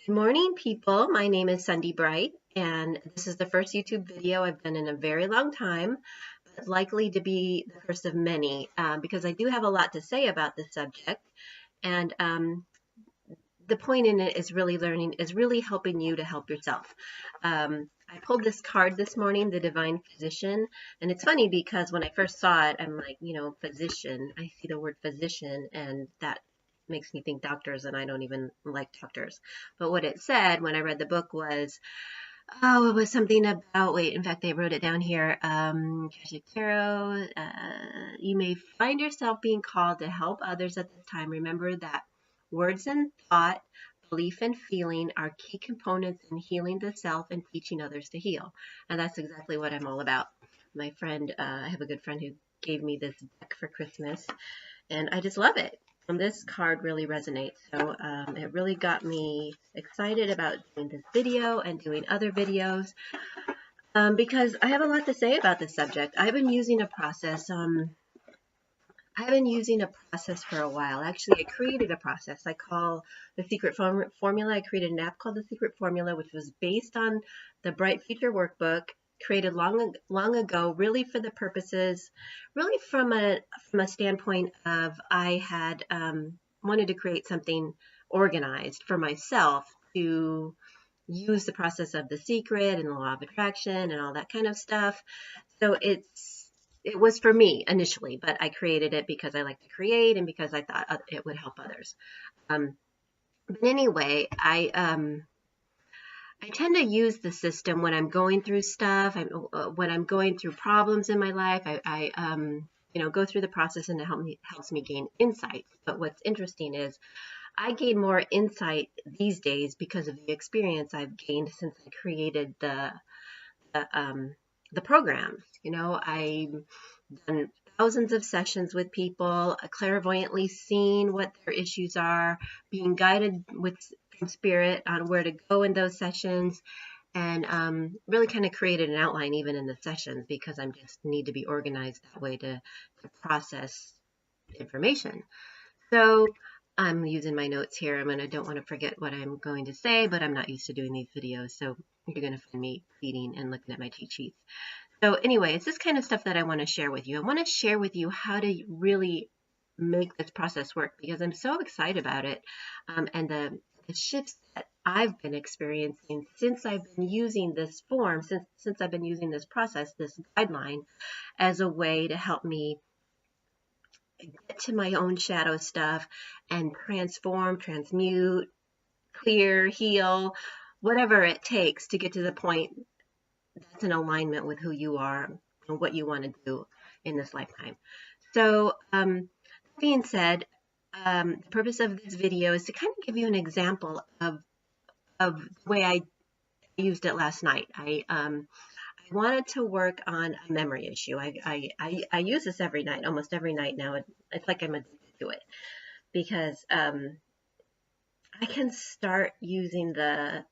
Good morning, people. My name is Sundi Bright, and this is the first YouTube video I've done in a very long time, but likely to be the first of many because I do have a lot to say about this subject. And the point in it is really helping you to help yourself. I pulled this card this morning, the Divine Physician, and it's funny because when I first saw it, I'm like, physician. I see the word physician, and that makes me think doctors, and I don't even like doctors. But what it said when I read the book was, it was something about, wait, in fact, they wrote it down here. Tarot, you may find yourself being called to help others at this time. Remember that words and thought, belief and feeling are key components in healing the self and teaching others to heal. And that's exactly what I'm all about. My friend, I have a good friend who gave me this deck for Christmas, and I just love it. And this card really resonates, so it really got me excited about doing this video and doing other videos because I have a lot to say about this subject. I've been using a process. For a while. Actually, I created a process I call the Secret Formula. I created an app called the Secret Formula, which was based on the Bright Future Workbook, created long ago, really for the purposes, really from a standpoint of I had wanted to create something organized for myself to use the process of the secret and the law of attraction and all that kind of stuff. So it was for me initially, but I created it because I like to create and because I thought it would help others. But anyway, I tend to use the system when I'm going through stuff, when I'm going through problems in my life. I go through the process, and it helps me gain insight. But what's interesting is I gain more insight these days because of the experience I've gained since I created the programs. I've done thousands of sessions with people, clairvoyantly seeing what their issues are, being guided from spirit on where to go in those sessions, and really kind of created an outline even in the sessions because I just need to be organized that way to process information. So I'm using my notes here. I don't want to forget what I'm going to say, but I'm not used to doing these videos, so you're going to find me reading and looking at my cheat sheets. So anyway, it's this kind of stuff that I want to share with you. I want to share with you how to really make this process work because I'm so excited about it, and the shifts that I've been experiencing since I've been using this form, since I've been using this process, this guideline, as a way to help me get to my own shadow stuff and transform, transmute, clear, heal, whatever it takes to get to the point that's in alignment with who you are and what you want to do in this lifetime. So that being said, the purpose of this video is to kind of give you an example of the way I used it last night. I wanted to work on a memory issue. I use this every night, almost every night now. It's like I'm addicted to it because I can start using the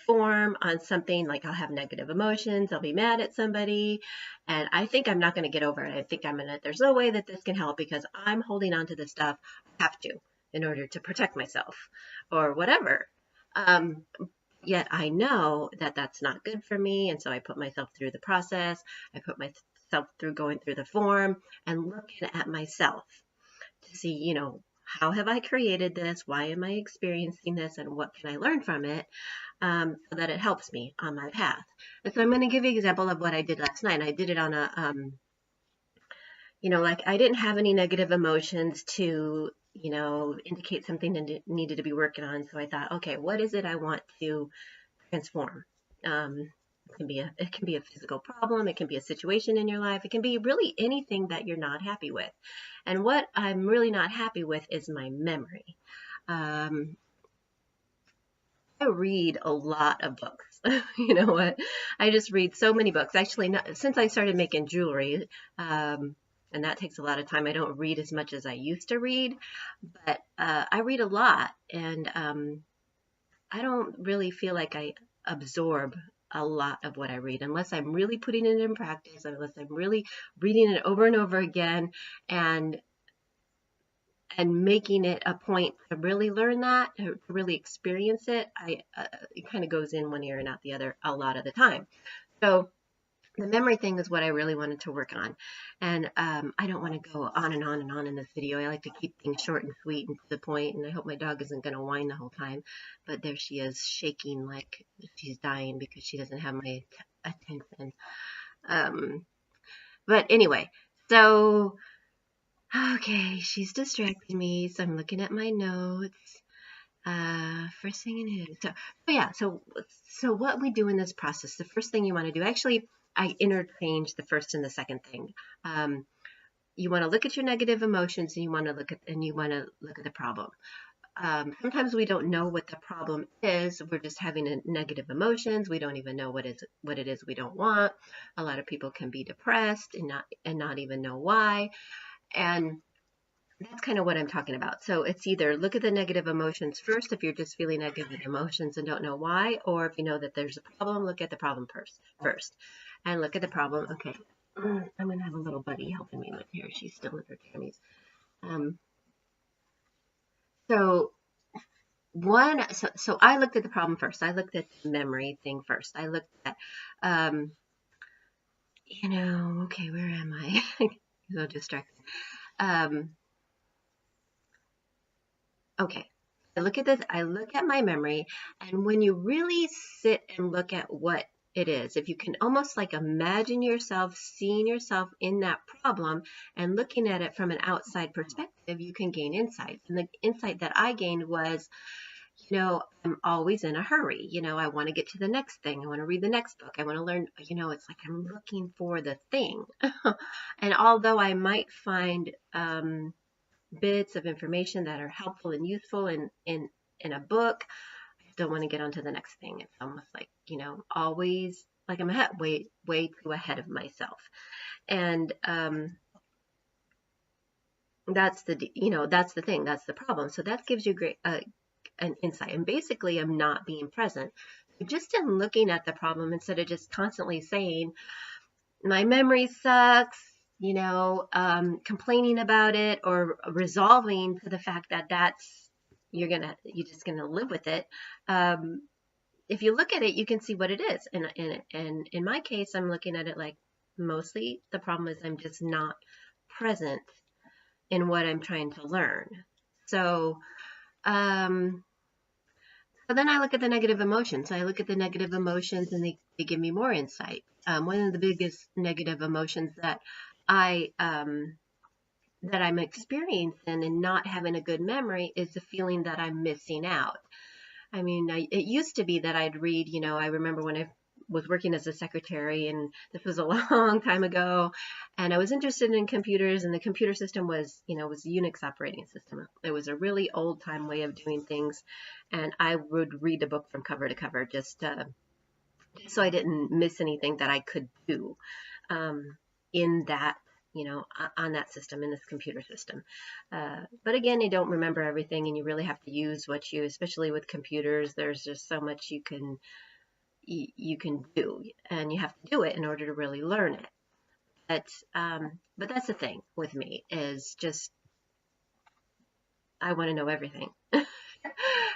form on something like I'll have negative emotions, I'll be mad at somebody, and I think I'm not going to get over it. I think there's no way that this can help because I'm holding on to this stuff. I have to in order to protect myself or whatever. Yet I know that that's not good for me, and so I put myself through the process. I put myself through going through the form and looking at myself to see, how have I created this? Why am I experiencing this? And what can I learn from it so that it helps me on my path? And so I'm going to give you an example of what I did last night. I did it on a, like I didn't have any negative emotions to, indicate something that needed to be working on. So I thought, okay, what is it I want to transform? It can be a physical problem. It can be a situation in your life. It can be really anything that you're not happy with. And what I'm really not happy with is my memory. I read a lot of books. You know what? I just read so many books. Actually, since I started making jewelry, and that takes a lot of time. I don't read as much as I used to read, but I read a lot, and I don't really feel like I absorb a lot of what I read unless I'm really putting it in practice, unless I'm really reading it over and over again and and making it a point to really learn that, to really experience it, it kind of goes in one ear and out the other a lot of the time. So the memory thing is what I really wanted to work on. And I don't want to go on and on and on in this video. I like to keep things short and sweet and to the point, and I hope my dog isn't going to whine the whole time. But there she is, shaking like she's dying because she doesn't have my attention. But anyway, so, okay, she's distracting me, so I'm looking at my notes. First thing in here. So yeah, so what we do in this process, the first thing you want to do, actually, I interchange the first and the second thing. You want to look at your negative emotions, and you want to look at the problem. Sometimes we don't know what the problem is. We're just having negative emotions. We don't even know what it is we don't want. A lot of people can be depressed and not even know why. And that's kind of what I'm talking about. So it's either look at the negative emotions first if you're just feeling negative emotions and don't know why, or if you know that there's a problem, look at the problem first. And look at the problem. Okay, I'm going to have a little buddy helping me with here. She's still in her jammies. So I looked at the problem first. I looked at the memory thing first. I looked at, okay, where am I? So distracted. Okay, I look at this, I look at my memory, and when you really sit and look at what it is, if you can almost like imagine yourself, seeing yourself in that problem and looking at it from an outside perspective, you can gain insight. And the insight that I gained was, I'm always in a hurry. I want to get to the next thing. I want to read the next book. I want to learn, it's like I'm looking for the thing. And although I might find, bits of information that are helpful and useful in a book, I still want to get on to the next thing. It's almost like, always like I'm way too ahead of myself. And that's the thing, that's the problem. So that gives you great an insight. And basically, I'm not being present. Just in looking at the problem instead of just constantly saying, my memory sucks, complaining about it or resolving to the fact that you're just gonna live with it. If you look at it, you can see what it is. And in my case, I'm looking at it like mostly the problem is I'm just not present in what I'm trying to learn. So, so then I look at the negative emotions. I look at the negative emotions and they give me more insight. One of the biggest negative emotions that I'm experiencing and not having a good memory is the feeling that I'm missing out. I mean, it used to be that I'd read, I remember when I was working as a secretary, and this was a long time ago, and I was interested in computers, and the computer system was, was a Unix operating system. It was a really old time way of doing things, and I would read the book from cover to cover just so I didn't miss anything that I could do in that, on that system, in this computer system. But again, you don't remember everything, and you really have to use especially with computers, there's just so much you can do, and you have to do it in order to really learn it. But that's the thing with me, is just I want to know everything.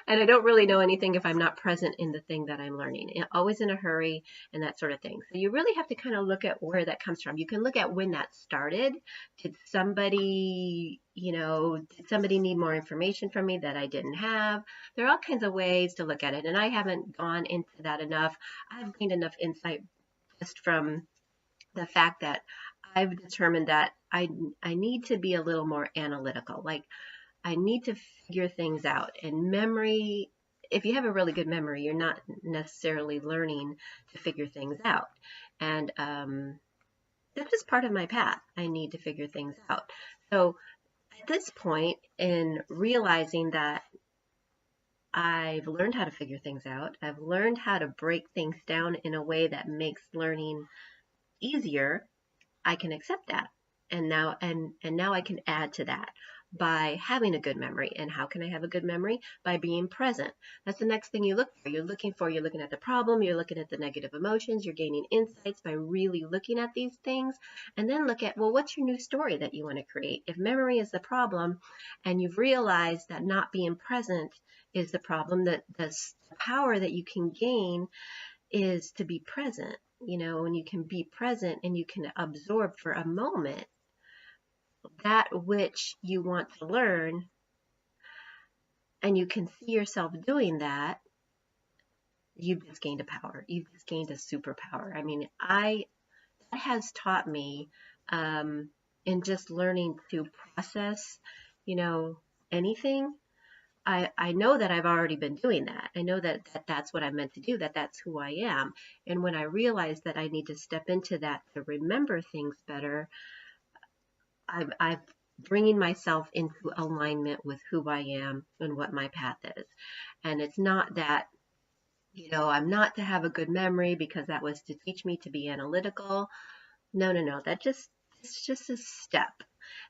And I don't really know anything if I'm not present in the thing that I'm learning. Always in a hurry and that sort of thing. So you really have to kind of look at where that comes from. You can look at when that started. Did somebody need more information from me that I didn't have? There are all kinds of ways to look at it, and I haven't gone into that enough. I've gained enough insight just from the fact that I've determined that I need to be a little more analytical. Like, I need to figure things out. And memory, if you have a really good memory, you're not necessarily learning to figure things out. And that's just part of my path. I need to figure things out. So at this point, in realizing that I've learned how to figure things out, I've learned how to break things down in a way that makes learning easier, I can accept that. And now I can add to that. by having a good memory. And how can I have a good memory? By being present. That's the next thing you look for. You're looking at the problem, you're looking at the negative emotions, you're gaining insights by really looking at these things. And then look at, well, what's your new story that you want to create? If memory is the problem and you've realized that not being present is the problem, that the power that you can gain is to be present. When you can be present and you can absorb for a moment that which you want to learn, and you can see yourself doing that, you've just gained a power. You've just gained a superpower. I mean, that has taught me in just learning to process, anything. I know that I've already been doing that. I know that that's what I'm meant to do, that's who I am. And when I realize that I need to step into that to remember things better, I've bringing myself into alignment with who I am and what my path is. And it's not that, I'm not to have a good memory because that was to teach me to be analytical. No. It's just a step.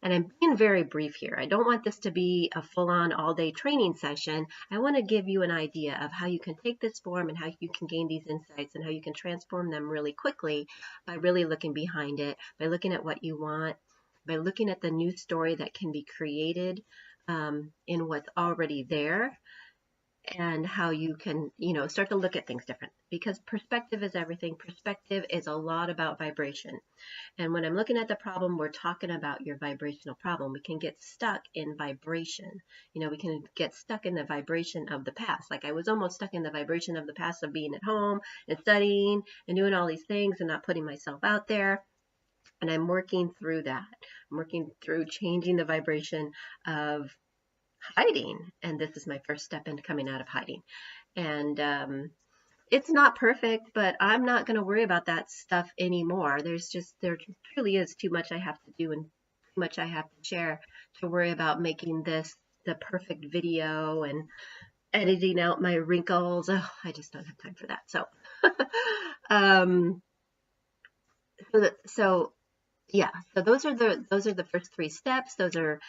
And I'm being very brief here. I don't want this to be a full-on all-day training session. I want to give you an idea of how you can take this form and how you can gain these insights and how you can transform them really quickly by really looking behind it, by looking at what you want, by looking at the new story that can be created in what's already there, and how you can, start to look at things different, because perspective is everything. Perspective is a lot about vibration. And when I'm looking at the problem, we're talking about your vibrational problem. We can get stuck in vibration. We can get stuck in the vibration of the past. Like I was almost stuck in the vibration of the past of being at home and studying and doing all these things and not putting myself out there. And I'm working through that. I'm working through changing the vibration of hiding. And this is my first step into coming out of hiding. And it's not perfect, but I'm not going to worry about that stuff anymore. There truly is too much I have to do and too much I have to share to worry about making this the perfect video and editing out my wrinkles. Oh, I just don't have time for that. So yeah, so those are the first 3 steps. Those are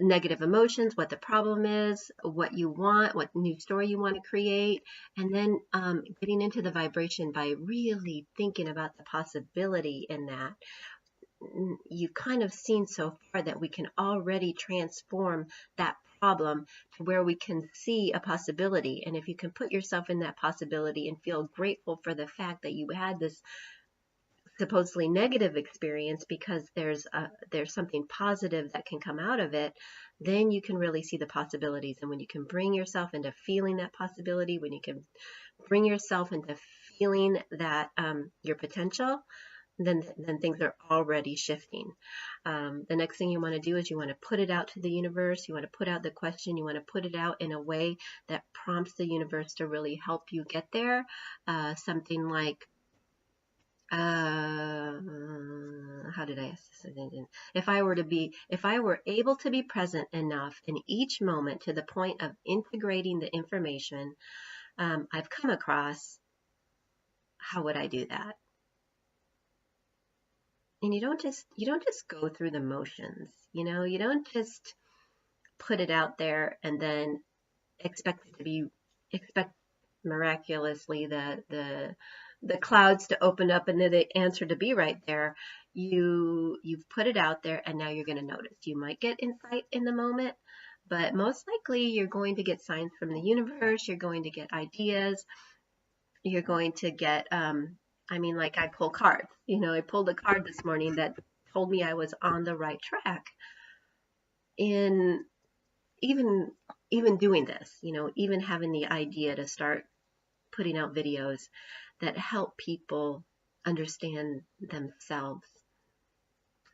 negative emotions, what the problem is, what you want, what new story you want to create, and then getting into the vibration by really thinking about the possibility in that. You've kind of seen so far that we can already transform that problem to where we can see a possibility. And if you can put yourself in that possibility and feel grateful for the fact that you had this supposedly negative experience, because there's something positive that can come out of it, then you can really see the possibilities. And when you can bring yourself into feeling that possibility, when you can bring yourself into feeling that your potential, then things are already shifting. The next thing you want to do is you want to put it out to the universe. You want to put out the question. You want to put it out in a way that prompts the universe to really help you get there. Something like, how did I ask this? If I were able to be present enough in each moment to the point of integrating the information I've come across, how would I do that? And you don't just go through the motions, you don't just put it out there and then expect miraculously the clouds to open up and then the answer to be right there. You've put it out there, and now you're going to notice. You might get insight in the moment, but most likely you're going to get signs from the universe. You're going to get ideas. You're going to get like I pull cards. I pulled a card this morning that told me I was on the right track in even doing this, even having the idea to start putting out videos that help people understand themselves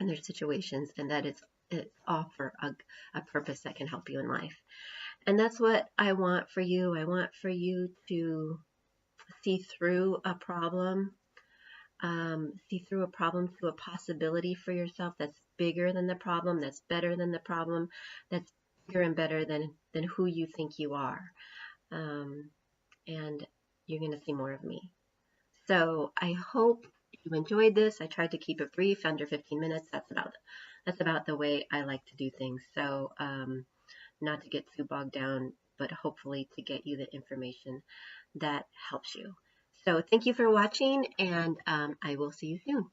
and their situations, and that it's offer a purpose that can help you in life. And that's what I want for you. I want for you to see through a problem, to a possibility for yourself that's bigger than the problem, that's better than the problem, that's bigger and better than who you think you are. And you're going to see more of me. So I hope you enjoyed this. I tried to keep it brief, under 15 minutes. That's about the way I like to do things. So not to get too bogged down, but hopefully to get you the information that helps you. So thank you for watching, and I will see you soon.